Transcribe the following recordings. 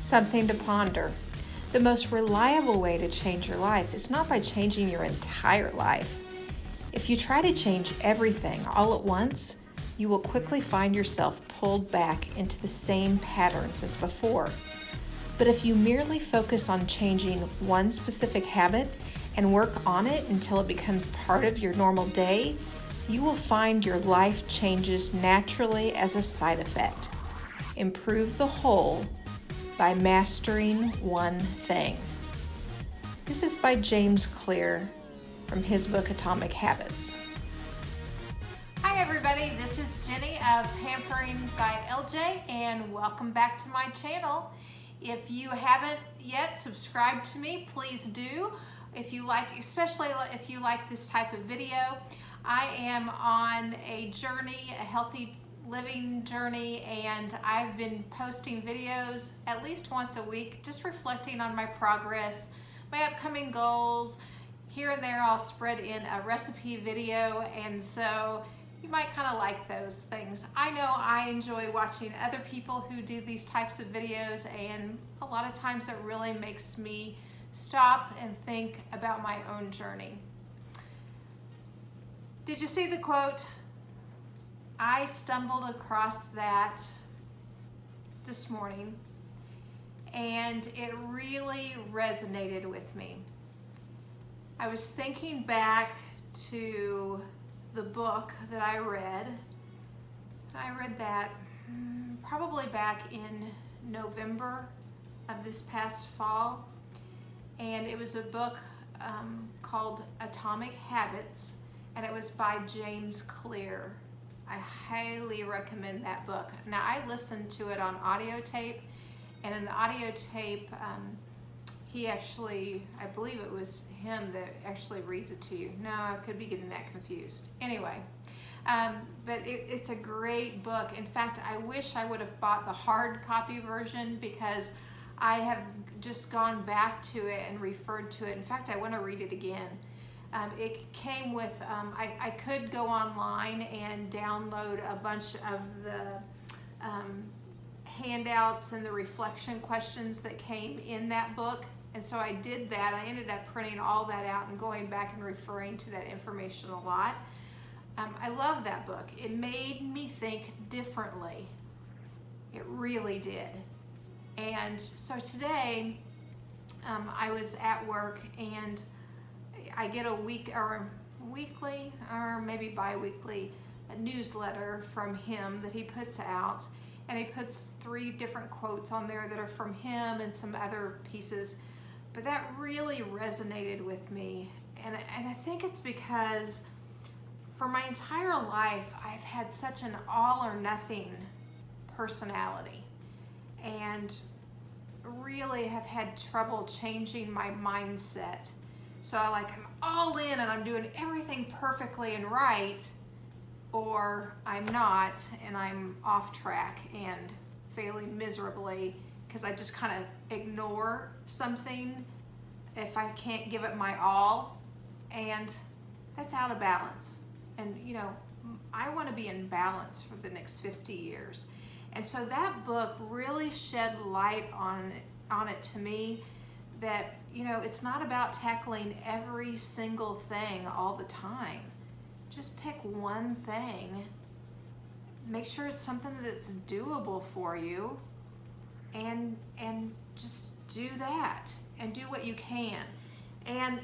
Something to ponder. The most reliable way to change your life is not by changing your entire life. If you try to change everything all at once, you will quickly find yourself pulled back into the same patterns as before. But if you merely focus on changing one specific habit and work on it until it becomes part of your normal day, you will find your life changes naturally as a side effect. Improve the whole by mastering one thing. This is by James Clear from his book Atomic Habits. Hi everybody, this is Jenny of Pampering by LJ and welcome back to my channel. If you haven't yet subscribed to me, please do. If you like, especially if you like this type of video, I am on a journey, a healthy living journey, and I've been posting videos at least once a week, just reflecting on my progress, my upcoming goals. Here and there I'll spread in a recipe video, and so you might kind of like those things. I know I enjoy watching other people who do these types of videos, and a lot of times it really makes me stop and think about my own journey. Did you see the quote? I stumbled across that this morning and it really resonated with me. I was thinking back to the book that I read. I read that probably back in November of this past fall, and it was a book called Atomic Habits, and it was by James Clear. I highly recommend that book. Now, I listened to it on audio tape, and in the audio tape, he actually, I believe it was him that actually reads it to you. No, I could be getting that confused. Anyway, but it's a great book. In fact, I wish I would have bought the hard copy version because I have just gone back to it and referred to it. In fact, I want to read it again. It came with, I could go online and download a bunch of the handouts and the reflection questions that came in that book. And so I did that. I ended up printing all that out and going back and referring to that information a lot. I love that book. It made me think differently. It really did. And so today, I was at work and I get a weekly or maybe bi-weekly newsletter from him that he puts out, and he puts 3 different quotes on there that are from him and some other pieces, but that really resonated with me, and I think it's because for my entire life I've had such an all or nothing personality and really have had trouble changing my mindset. So I'm all in and I'm doing everything perfectly and right, or I'm not and I'm off track and failing miserably because I just kind of ignore something if I can't give it my all, and that's out of balance. And you know, I want to be in balance for the next 50 years. And so that book really shed light on it to me, that you know, it's not about tackling every single thing all the time. Just pick one thing, make sure it's something that's doable for you, and just do that and do what you can. And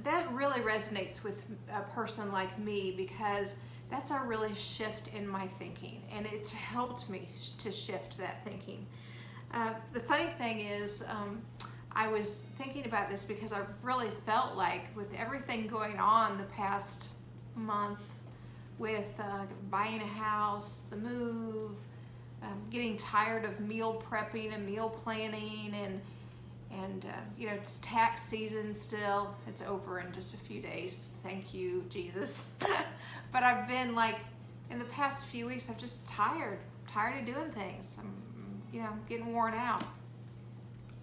that really resonates with a person like me because that's a really shift in my thinking, and it's helped me to shift that thinking. The funny thing is, I was thinking about this because I've really felt like with everything going on the past month with buying a house, the move, getting tired of meal prepping and meal planning, and you know, it's tax season still. It's over in just a few days. Thank you, Jesus. But I've been like, in the past few weeks, I'm just tired of doing things. I'm, you know, getting worn out.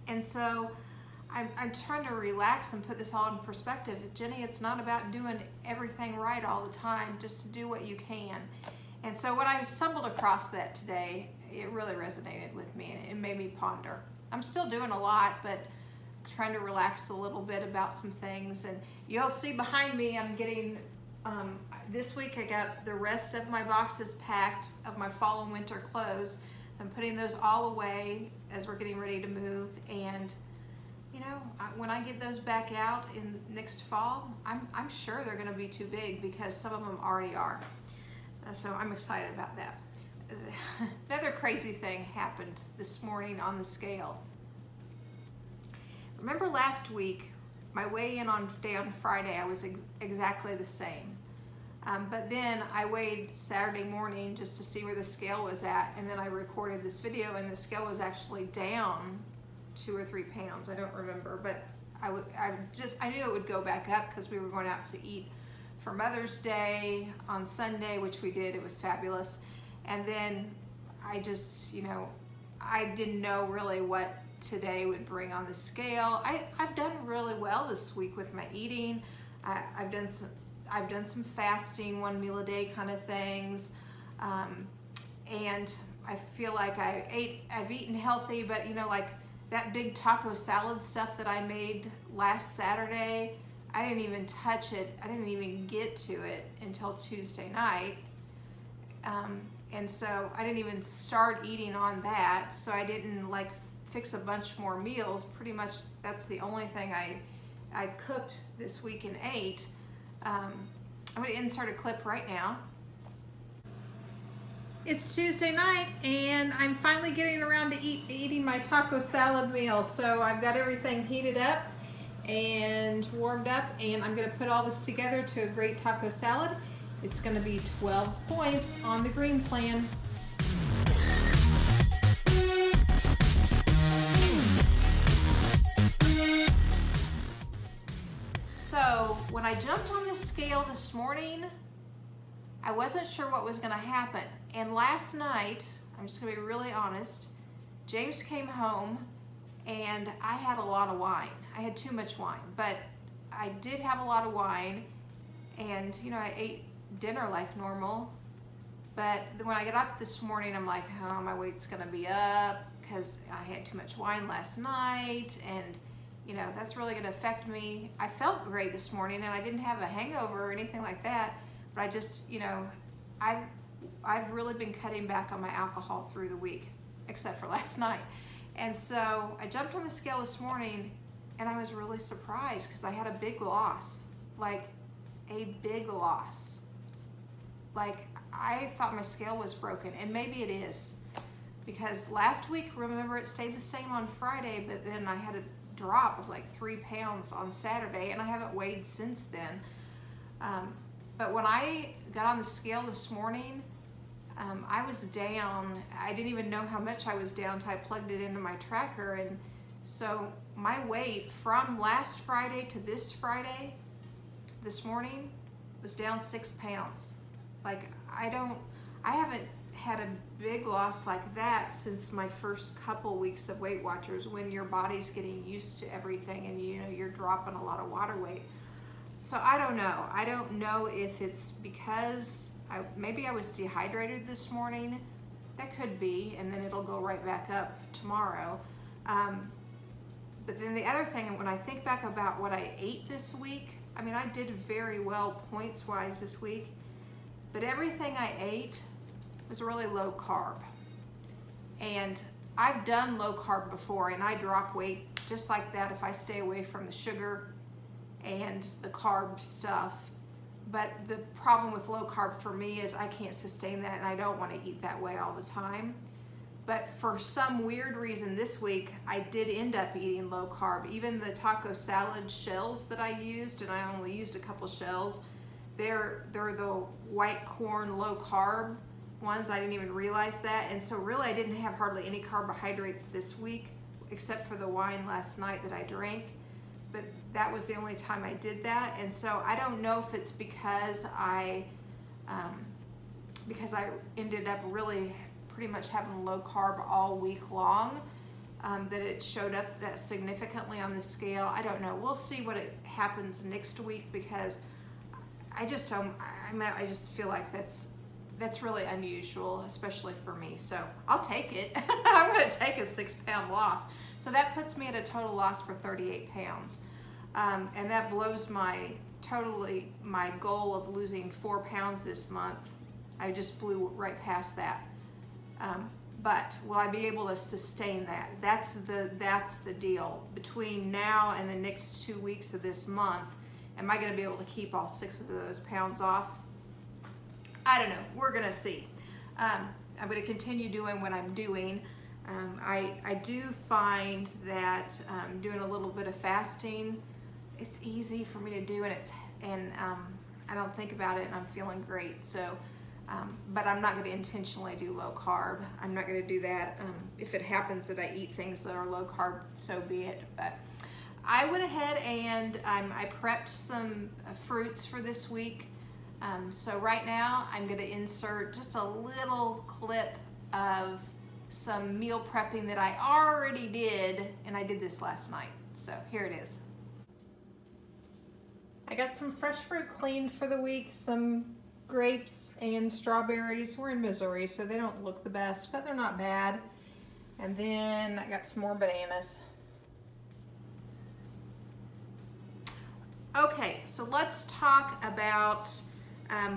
And so I'm trying to relax and put this all in perspective. Jenny, it's not about doing everything right all the time. Just do what you can. And so when I stumbled across that today, it really resonated with me and it made me ponder. I'm still doing a lot, but trying to relax a little bit about some things. And you'll see behind me, I'm getting, this week I got the rest of my boxes packed of my fall and winter clothes. I'm putting those all away as we're getting ready to move. And you know, when I get those back out in next fall, I'm sure they're gonna be too big because some of them already are. So I'm excited about that. Another crazy thing happened this morning on the scale. Remember last week, my weigh-in day on Friday, I was exactly the same. But then I weighed Saturday morning just to see where the scale was at, and then I recorded this video, and the scale was actually down 2 or 3 pounds. I don't remember, but I knew it would go back up because we were going out to eat for Mother's Day on Sunday, which we did. It was fabulous. And then I just, you know, I didn't know really what today would bring on the scale. I've done really well this week with my eating. I've done some fasting, 1 meal a day kind of things, and I feel like I've eaten healthy, but you know, like that big taco salad stuff that I made last Saturday, I didn't even touch it. I didn't even get to it until Tuesday night. And so I didn't even start eating on that. So I didn't like fix a bunch more meals. Pretty much that's the only thing I cooked this week and ate. I'm gonna insert a clip right now. It's Tuesday night and I'm finally getting around to eating my taco salad meal. So I've got everything heated up and warmed up, and I'm gonna put all this together to a great taco salad. It's gonna be 12 points on the green plan. So when I jumped on the scale this morning, I wasn't sure what was gonna happen. And last night, I'm just gonna be really honest, James came home and I had a lot of wine. I had too much wine, but I did have a lot of wine, and you know, I ate dinner like normal. But when I got up this morning, I'm like, oh, my weight's gonna be up because I had too much wine last night, and you know, that's really gonna affect me. I felt great this morning and I didn't have a hangover or anything like that, but I just, you know, I've really been cutting back on my alcohol through the week, except for last night. And so I jumped on the scale this morning and I was really surprised because I had a big loss, like a big loss. Like I thought my scale was broken, and maybe it is, because last week, remember, it stayed the same on Friday, but then I had a drop of like 3 pounds on Saturday, and I haven't weighed since then. But when I got on the scale this morning, I was down. I didn't even know how much I was down until I plugged it into my tracker. And so my weight from last Friday to this Friday, this morning, was down 6 pounds. Like I haven't had a big loss like that since my first couple weeks of Weight Watchers, when your body's getting used to everything and you know you're dropping a lot of water weight. So I don't know. I don't know if it's because maybe I was dehydrated this morning. That could be, and then it'll go right back up tomorrow. But then the other thing, when I think back about what I ate this week, I mean, I did very well points-wise this week, but everything I ate was really low carb. And I've done low carb before, and I drop weight just like that if I stay away from the sugar and the carb stuff. But the problem with low carb for me is I can't sustain that, and I don't want to eat that way all the time. But for some weird reason this week, I did end up eating low carb. Even the taco salad shells that I used, and I only used a couple shells, they're the white corn low carb ones. I didn't even realize that. And so really I didn't have hardly any carbohydrates this week, except for the wine last night that I drank. But that was the only time I did that. And so I don't know if it's because I ended up really pretty much having low carb all week long, that it showed up that significantly on the scale. I don't know. We'll see what it happens next week, because I just feel like that's really unusual, especially for me. So I'll take it. I'm going to take a 6 pound loss, So that puts me at a total loss for 38 pounds. And that blows my goal of losing 4 pounds this month. I just blew right past that. But will I be able to sustain that? That's the deal. Between now and the next 2 weeks of this month, am I going to be able to keep all 6 of those pounds off? I don't know. We're going to see. I'm going to continue doing what I'm doing. I do find that doing a little bit of fasting, it's easy for me to do, and I don't think about it, and I'm feeling great. So, but I'm not going to intentionally do low carb. I'm not going to do that. If it happens that I eat things that are low carb, so be it. But I went ahead and I prepped some fruits for this week. So right now I'm going to insert just a little clip of some meal prepping that I already did, and I did this last night. So here it is. I got some fresh fruit cleaned for the week, some grapes and strawberries. We're in Missouri, so they don't look the best, but they're not bad. And then I got some more bananas. Okay, so let's talk about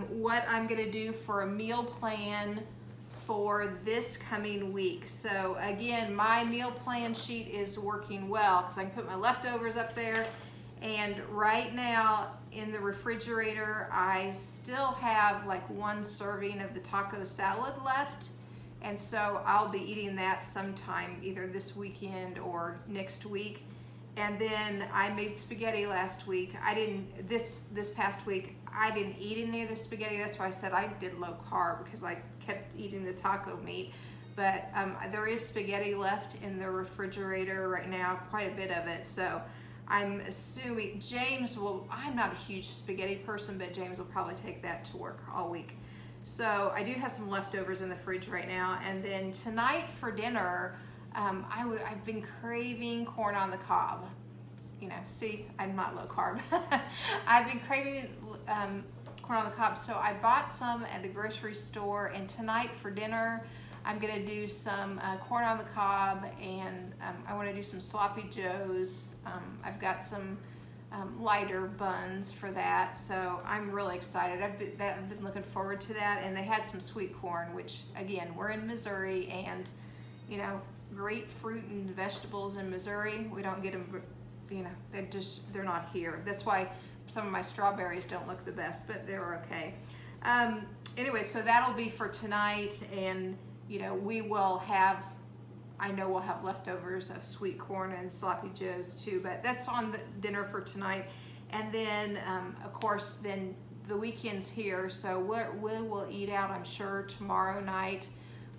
what I'm gonna do for a meal plan for this coming week. So again, my meal plan sheet is working well because I can put my leftovers up there, and right now in the refrigerator I still have like 1 serving of the taco salad left, and so I'll be eating that sometime either this weekend or next week. And then I made spaghetti last week. This past week I didn't eat any of the spaghetti. That's why I said I did low carb, because I kept eating the taco meat. But there is spaghetti left in the refrigerator right now, quite a bit of it. So I'm assuming I'm not a huge spaghetti person, but James will probably take that to work all week. So I do have some leftovers in the fridge right now. And then tonight for dinner, I've been craving corn on the cob. You know, see, I'm not low carb. I've been craving corn on the cob, so I bought some at the grocery store, and tonight for dinner I'm gonna do some corn on the cob, and I wanna do some sloppy joes. I've got some lighter buns for that, so I'm really excited. I've been looking forward to that. And they had some sweet corn, which again, we're in Missouri, and you know, great fruit and vegetables in Missouri, we don't get them, you know, they're not here. That's why some of my strawberries don't look the best, but they're okay. Anyway, so that'll be for tonight, and you know, I know we'll have leftovers of sweet corn and sloppy joes too, but that's on the dinner for tonight. And then of course then the weekend's here, so we will eat out, I'm sure, tomorrow night.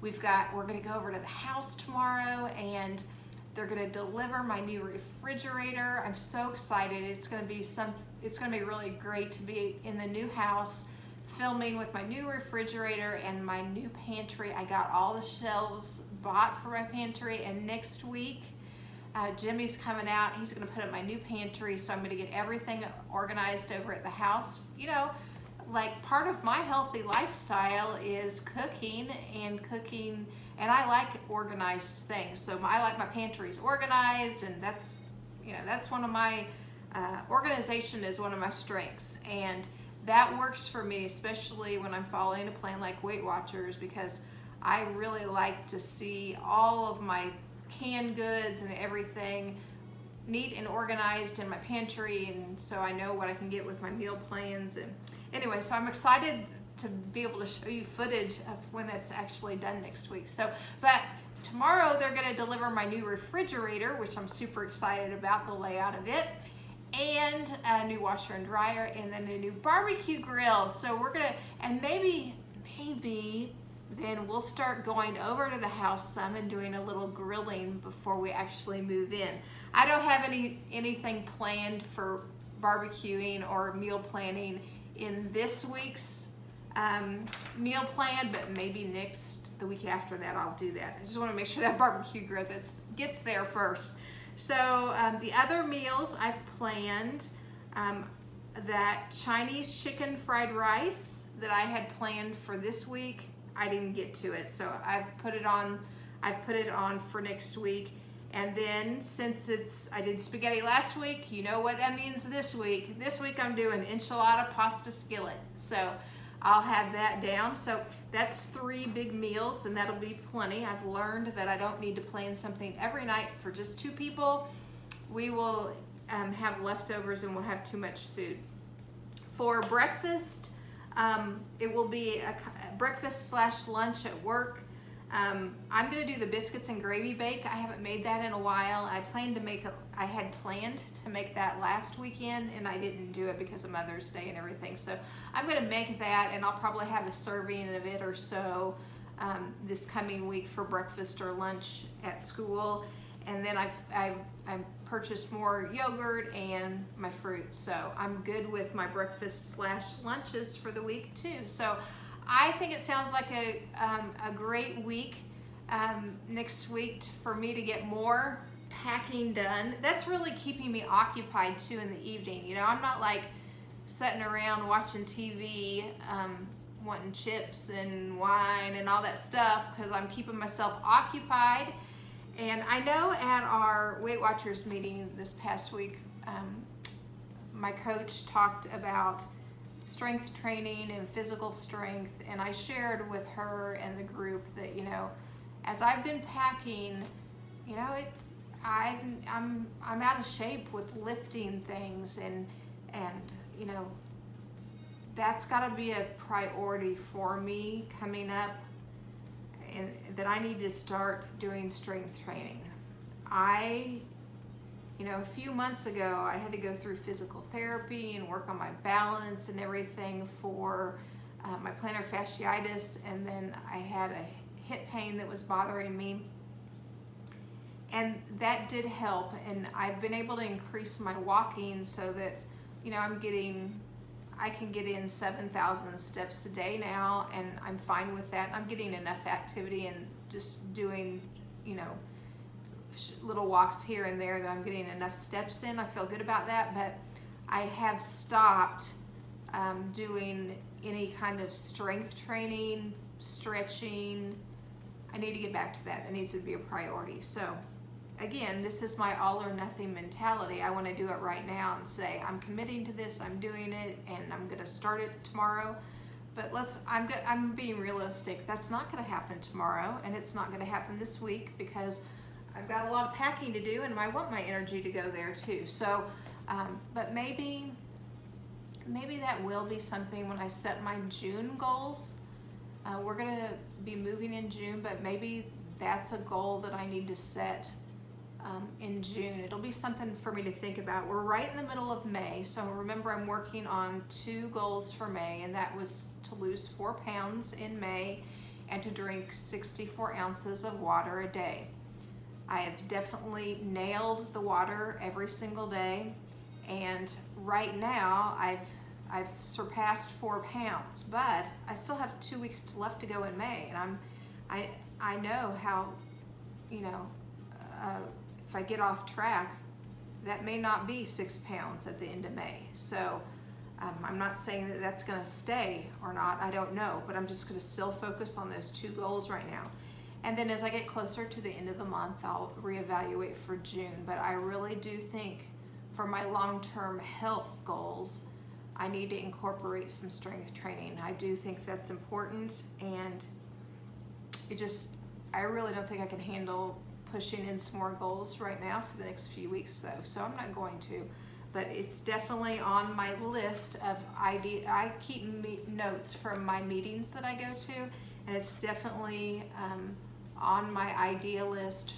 We're gonna go over to the house tomorrow, and they're gonna deliver my new refrigerator. I'm so excited. It's gonna be really great to be in the new house, filming with my new refrigerator and my new pantry. I got all the shelves bought for my pantry, and next week, Jimmy's coming out. He's gonna put up my new pantry, so I'm gonna get everything organized over at the house. You know, like part of my healthy lifestyle is cooking, and I like organized things. So I like my pantries organized, and that's one of my, organization is one of my strengths. And that works for me, especially when I'm following a plan like Weight Watchers, because I really like to see all of my canned goods and everything neat and organized in my pantry, and so I know what I can get with my meal plans. And anyway, so I'm excited to be able to show you footage of when that's actually done next week. So, but tomorrow they're gonna deliver my new refrigerator, which I'm super excited about the layout of it, and a new washer and dryer, and then a new barbecue grill. So we're gonna, and maybe then we'll start going over to the house some and doing a little grilling before we actually move in. I don't have anything planned for barbecuing or meal planning in this week's meal plan, but maybe the week after that I'll do that. I just want to make sure that barbecue grill gets there first. So the other meals I've planned, that Chinese chicken fried rice that I had planned for this week, I didn't get to it, so I've put it on for next week. And then since I did spaghetti last week, you know what that means this week. This week I'm doing enchilada pasta skillet. So I'll have that down. So that's 3 big meals, and that'll be plenty. I've learned that I don't need to plan something every night for just 2 people. We will have leftovers and we'll have too much food. For breakfast, it will be a breakfast / lunch at work. I'm gonna do the biscuits and gravy bake. I haven't made that in a while. I had planned to make that last weekend, and I didn't do it because of Mother's Day and everything. So I'm gonna make that, and I'll probably have a serving of it or so this coming week for breakfast or lunch at school. And then I've purchased more yogurt and my fruit. So I'm good with my breakfast / lunches for the week too. So I think it sounds like a great week next week for me to get more packing done. That's really keeping me occupied too in the evening. You know, I'm not like sitting around watching TV, wanting chips and wine and all that stuff, because I'm keeping myself occupied. And I know at our Weight Watchers meeting this past week, my coach talked about strength training and physical strength, and I shared with her and the group that, you know, as I've been packing, you know, I'm out of shape with lifting things, and you know, that's got to be a priority for me coming up, and that I need to start doing strength training. You know, a few months ago, I had to go through physical therapy and work on my balance and everything for my plantar fasciitis, and then I had a hip pain that was bothering me, and that did help. And I've been able to increase my walking so that, you know, I can get in 7,000 steps a day now, and I'm fine with that. I'm getting enough activity and just doing, you know, little walks here and there that I'm getting enough steps in. I feel good about that, but I have stopped doing any kind of strength training, stretching. I need to get back to that. It needs to be a priority. So again, this is my all or nothing mentality. I want to do it right now and say, I'm committing to this, I'm doing it, and I'm going to start it tomorrow. But I'm being realistic. That's not going to happen tomorrow, and it's not going to happen this week, because I've got a lot of packing to do, and I want my energy to go there too. So, but maybe that will be something when I set my June goals. We're going to be moving in June, but maybe that's a goal that I need to set in June. It'll be something for me to think about. We're right in the middle of May, so remember, I'm working on 2 goals for May, and that was to lose 4 pounds in May and to drink 64 ounces of water a day. I have definitely nailed the water every single day, and right now I've surpassed 4 pounds, but I still have 2 weeks left to go in May, and I know how, you know, if I get off track, that may not be 6 pounds at the end of May. So I'm not saying that that's going to stay or not. I don't know, but I'm just going to still focus on those 2 goals right now. And then as I get closer to the end of the month, I'll reevaluate for June. But I really do think for my long-term health goals, I need to incorporate some strength training. I do think that's important, and I really don't think I can handle pushing in some more goals right now for the next few weeks though, so I'm not going to. But it's definitely on my list of ideas. I keep notes from my meetings that I go to, and it's definitely on my idea list,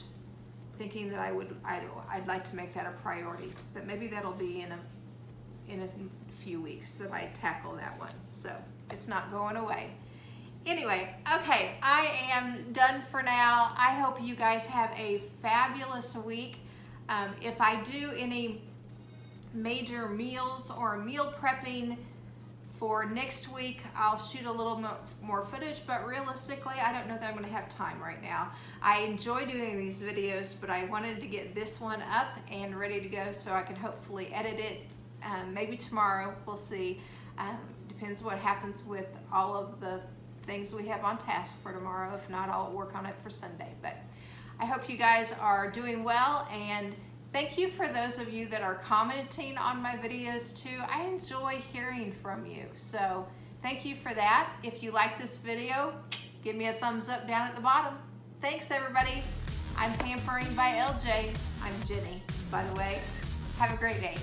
thinking that I'd like to make that a priority. But maybe that'll be in a few weeks that I tackle that one. So it's not going away. Anyway, okay, I am done for now. I hope you guys have a fabulous week. If I do any major meals or meal prepping for next week, I'll shoot a little more footage, but realistically, I don't know that I'm going to have time right now. I enjoy doing these videos, but I wanted to get this one up and ready to go so I can hopefully edit it maybe tomorrow. We'll see. Depends what happens with all of the things we have on task for tomorrow. If not, I'll work on it for Sunday. But I hope you guys are doing well, and thank you for those of you that are commenting on my videos too. I enjoy hearing from you, so thank you for that. If you like this video, give me a thumbs up down at the bottom. Thanks everybody. I'm Pampering by LJ. I'm Jenny, by the way. Have a great day.